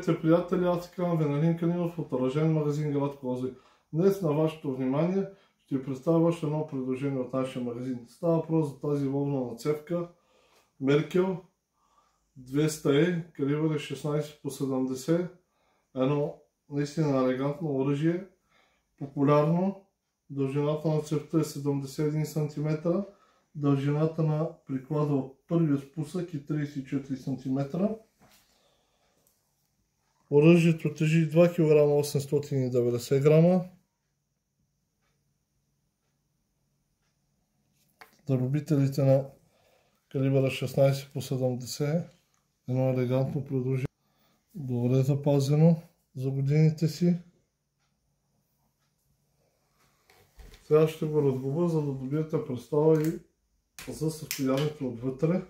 Приятели, аз се казвам Венелин Канилов от оръжейен магазин град Козлодуй. Днес на вашето внимание ще ви представя още едно предложение от нашия магазин. Става въпрос за тази ловна нацевка Меркел 200E, калибър е 16x70. Едно наистина елегантно оръжие, популярно. Дължината на цевта е 71 см, дължината на приклада от първия спусък е 34 см. Оръжието тежи 2 кг 890 грама. За любителите на калибъра 16x70, едно елегантно предложение, добре запазено за годините си. Сега ще го разгуба, за да добиете представа и за състоянието отвътре.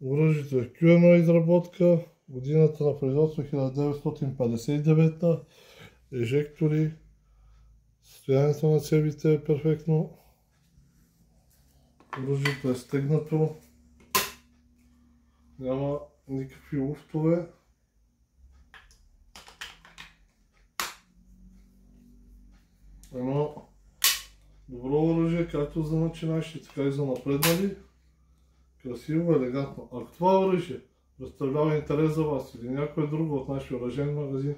Оръжието е Q1 изработка, годината на производство 1959, ежектори, състоянието на цевите е перфектно, оръжието е стегнато, няма никакви луфтове. Едно добро оръжие, както за начинаещи, така и за напреднали. Красиво, елегантно. Ако това оръжие представлява интерес за вас или някой друго от нашия оръжейен магазин,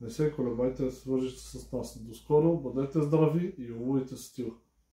не се колебайте да се свържете с нас. До скоро, бъдете здрави и ловувайте с стил!